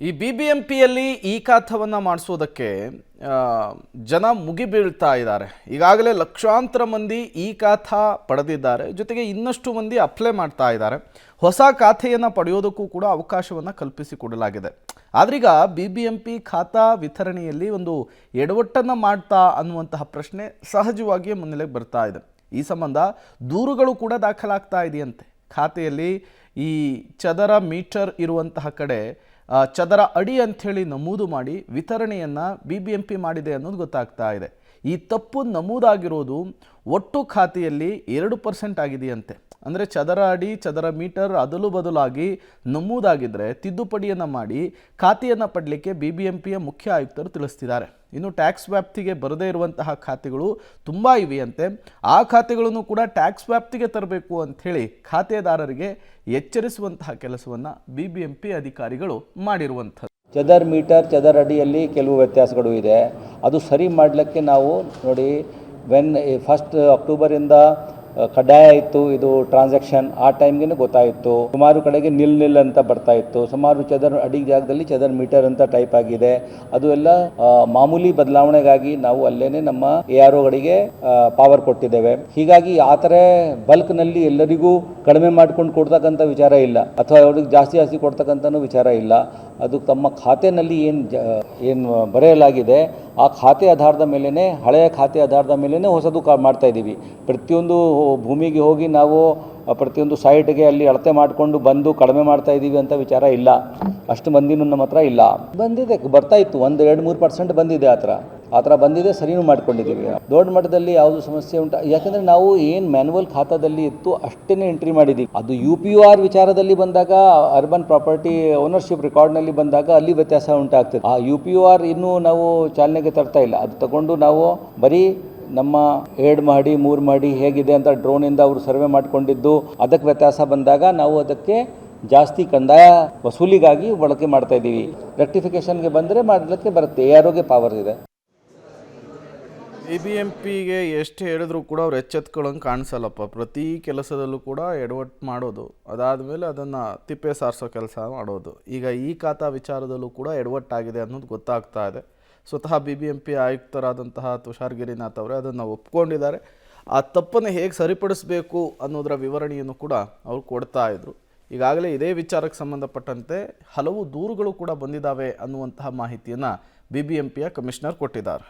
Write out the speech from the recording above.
ಈ BBMPಯಲ್ಲಿ ಈ ಖಾತವನ್ನು ಮಾಡಿಸೋದಕ್ಕೆ ಜನ ಮುಗಿಬೀಳ್ತಾ ಇದ್ದಾರೆ. ಈಗಾಗಲೇ ಲಕ್ಷಾಂತರ ಮಂದಿ ಈ ಖಾತಾ ಪಡೆದಿದ್ದಾರೆ. ಜೊತೆಗೆ ಇನ್ನಷ್ಟು ಮಂದಿ ಅಪ್ಲೈ ಮಾಡ್ತಾ ಇದ್ದಾರೆ. ಹೊಸ ಖಾತೆಯನ್ನು ಪಡೆಯೋದಕ್ಕೂ ಕೂಡ ಅವಕಾಶವನ್ನು ಕಲ್ಪಿಸಿಕೊಡಲಾಗಿದೆ. ಆದ್ರೀಗ BBMP ಖಾತಾ ವಿತರಣೆಯಲ್ಲಿ ಒಂದು ಎಡವಟ್ಟನ್ನು ಮಾಡ್ತಾ ಅನ್ನುವಂತಹ ಪ್ರಶ್ನೆ ಸಹಜವಾಗಿಯೇ ಮುನ್ನೆಲೆಗೆ ಬರ್ತಾ ಇದೆ. ಈ ಸಂಬಂಧ ದೂರುಗಳು ಕೂಡ ದಾಖಲಾಗ್ತಾ ಇದೆಯಂತೆ. ಖಾತೆಯಲ್ಲಿ ಈ ಚದರ ಮೀಟರ್ ಇರುವಂತಹ ಕಡೆ ಚದರ ಅಡಿ ಅಂಥೇಳಿ ನಮೂದು ಮಾಡಿ ವಿತರಣೆಯನ್ನು BBMP ಮಾಡಿದೆ ಅನ್ನೋದು ಗೊತ್ತಾಗ್ತಾ ಇದೆ. ಈ ತಪ್ಪು ನಮೂದಾಗಿರೋದು ಒಟ್ಟು ಖಾತೆಯಲ್ಲಿ 2% ಆಗಿದೆಯಂತೆ. ಅಂದರೆ ಚದರ ಅಡಿ ಚದರ ಮೀಟರ್ ಅದಲು ಬದಲಾಗಿ ನಮೂದಾಗಿದ್ದರೆ ತಿದ್ದುಪಡಿಯನ್ನು ಮಾಡಿ ಖಾತೆಯನ್ನು ಪಡಲಿಕ್ಕೆ BBMPಯ ಮುಖ್ಯ ಆಯುಕ್ತರು ತಿಳಿಸ್ತಿದ್ದಾರೆ. ಇನ್ನು ಟ್ಯಾಕ್ಸ್ ವ್ಯಾಪ್ತಿಗೆ ಬರದೇ ಇರುವಂತಹ ಖಾತೆಗಳು ತುಂಬ ಇವೆಯಂತೆ. ಆ ಖಾತೆಗಳನ್ನು ಕೂಡ ಟ್ಯಾಕ್ಸ್ ವ್ಯಾಪ್ತಿಗೆ ತರಬೇಕು ಅಂಥೇಳಿ ಖಾತೆದಾರರಿಗೆ ಎಚ್ಚರಿಸುವಂತಹ ಕೆಲಸವನ್ನು BBMP ಅಧಿಕಾರಿಗಳು ಮಾಡಿರುವಂಥದ್ದು. ಚದರ್ ಮೀಟರ್ ಚದರ್ ಅಡಿಯಲ್ಲಿ ಕೆಲವು ವ್ಯತ್ಯಾಸಗಳು ಇದೆ. ಅದು ಸರಿ ಮಾಡಲಿಕ್ಕೆ ನಾವು ನೋಡಿ, ಫಸ್ಟ್ ಅಕ್ಟೋಬರಿಂದ ಕಡ್ಡಾಯ ಇತ್ತು ಇದು ಟ್ರಾನ್ಸಾಕ್ಷನ್. ಆ ಟೈಮ್ಗೆ ಗೊತ್ತಾಯಿತು. ಸುಮಾರು ಕಡೆಗೆ ನಿಲ್ ಅಂತ ಬರ್ತಾ ಇತ್ತು. ಸುಮಾರು ಚದರ್ ಅಡಿ ಜಾಗದಲ್ಲಿ ಚದರ್ ಮೀಟರ್ ಅಂತ ಟೈಪ್ ಆಗಿದೆ. ಅದು ಎಲ್ಲ ಮಾಮೂಲಿ ಬದಲಾವಣೆಗಾಗಿ ನಾವು ಅಲ್ಲೇನೆ ನಮ್ಮ AROಗಳಿಗೆ ಪವರ್ ಕೊಟ್ಟಿದ್ದೇವೆ. ಹೀಗಾಗಿ ಆ ಥರ ಬಲ್ಕ್ನಲ್ಲಿ ಎಲ್ಲರಿಗೂ ಕಡಿಮೆ ಮಾಡ್ಕೊಂಡು ಕೊಡ್ತಕ್ಕಂಥ ವಿಚಾರ ಇಲ್ಲ, ಅಥವಾ ಅವ್ರಿಗೆ ಜಾಸ್ತಿ ಕೊಡ್ತಕ್ಕಂಥ ವಿಚಾರ ಇಲ್ಲ. ಅದು ತಮ್ಮ ಖಾತೆಯಲ್ಲಿ ಏನು ಬರೆಯಲಾಗಿದೆ ಆ ಖಾತೆ ಆಧಾರದ ಮೇಲೇ, ಹಳೆಯ ಖಾತೆ ಆಧಾರದ ಮೇಲೇ ಹೊಸದು ಮಾಡ್ತಾ ಇದ್ದೀವಿ. ಪ್ರತಿಯೊಂದು ಭೂಮಿಗೆ ಹೋಗಿ ನಾವು ಪ್ರತಿಯೊಂದು ಸೈಟ್ಗೆ ಅಲ್ಲಿ ಅಳತೆ ಮಾಡಿಕೊಂಡು ಬಂದು ಕಡಿಮೆ ಮಾಡ್ತಾ ಇದ್ದೀವಿ ಅಂತ ವಿಚಾರ ಇಲ್ಲ. ಅಷ್ಟು ಮಂದಿನೂ ನಮ್ಮ ಹತ್ರ ಇಲ್ಲ. ಬರ್ತಾ ಇತ್ತು 1-2-3% ಬಂದಿದೆ. ಆ ಥರ ಬಂದಿದೆ, ಸರಿನೂ ಮಾಡ್ಕೊಂಡಿದ್ದೀವಿ. ದೊಡ್ಡ ಮಟ್ಟದಲ್ಲಿ ಯಾವುದು ಸಮಸ್ಯೆ ಉಂಟು, ಯಾಕಂದರೆ ನಾವು ಏನು ಮ್ಯಾನ್ಯುವಲ್ ಖಾತಾದಲ್ಲಿ ಇತ್ತು ಅಷ್ಟೇ ಎಂಟ್ರಿ ಮಾಡಿದ್ದೀವಿ. ಅದು UPR ವಿಚಾರದಲ್ಲಿ ಬಂದಾಗ, ಅರ್ಬನ್ ಪ್ರಾಪರ್ಟಿ ಓನರ್ಶಿಪ್ ರೆಕಾರ್ಡ್ನಲ್ಲಿ ಬಂದಾಗ ಅಲ್ಲಿ ವ್ಯತ್ಯಾಸ ಉಂಟಾಗ್ತದೆ. ಆ UPR ಇನ್ನೂ ನಾವು ಚಾಲನೆಗೆ ತರ್ತಾ ಇಲ್ಲ. ಅದು ತಗೊಂಡು ನಾವು ಬರೀ ನಮ್ಮ 2 ಮಹಡಿ 3 ಮಹಡಿ ಹೇಗಿದೆ ಅಂತ ಡ್ರೋನಿಂದ ಅವರು ಸರ್ವೆ ಮಾಡಿಕೊಂಡಿದ್ದು, ಅದಕ್ಕೆ ವ್ಯತ್ಯಾಸ ಬಂದಾಗ ನಾವು ಅದಕ್ಕೆ ಜಾಸ್ತಿ ಕಂದಾಯ ವಸೂಲಿಗಾಗಿ ಬಳಕೆ ಮಾಡ್ತಾ ಇದ್ದೀವಿ. ರೆಕ್ಟಿಫಿಕೇಷನ್ಗೆ ಬಂದರೆ ಮಾಡಲಿಕ್ಕೆ ಬರುತ್ತೆ. AROಗೆ ಪವರ್ ಇದೆ. BBMPಗೆ ಎಷ್ಟು ಹೇಳಿದ್ರು ಕೂಡ ಅವ್ರು ಎಚ್ಚೆತ್ಕೊಳ್ಳೋಂಗೆ ಕಾಣಿಸಲ್ಲಪ್ಪ. ಪ್ರತಿ ಕೆಲಸದಲ್ಲೂ ಕೂಡ ಎಡವಟ್ಟು ಮಾಡೋದು, ಅದಾದಮೇಲೆ ಅದನ್ನು ತಿಪ್ಪೆ ಸಾರಿಸೋ ಕೆಲಸ ಮಾಡೋದು. ಈಗ ಈ ಖಾತಾ ವಿಚಾರದಲ್ಲೂ ಕೂಡ ಎಡವಟ್ಟಾಗಿದೆ ಅನ್ನೋದು ಗೊತ್ತಾಗ್ತಾ ಇದೆ. ಸ್ವತಃ BBMP ಆಯುಕ್ತರಾದಂತಹ ತುಷಾರ್ ಗಿರಿನಾಥ್ ಅವರೇ ಅದನ್ನು ಒಪ್ಕೊಂಡಿದ್ದಾರೆ. ಆ ತಪ್ಪನ್ನು ಹೇಗೆ ಸರಿಪಡಿಸಬೇಕು ಅನ್ನೋದರ ವಿವರಣೆಯನ್ನು ಕೂಡ ಅವರು ಕೊಡ್ತಾ ಇದ್ರು. ಈಗಾಗಲೇ ಇದೇ ವಿಚಾರಕ್ಕೆ ಸಂಬಂಧಪಟ್ಟಂತೆ ಹಲವು ದೂರುಗಳು ಕೂಡ ಬಂದಿದ್ದಾವೆ ಅನ್ನುವಂತಹ ಮಾಹಿತಿಯನ್ನು BBMPಯ ಕಮಿಷನರ್ ಕೊಟ್ಟಿದ್ದಾರೆ.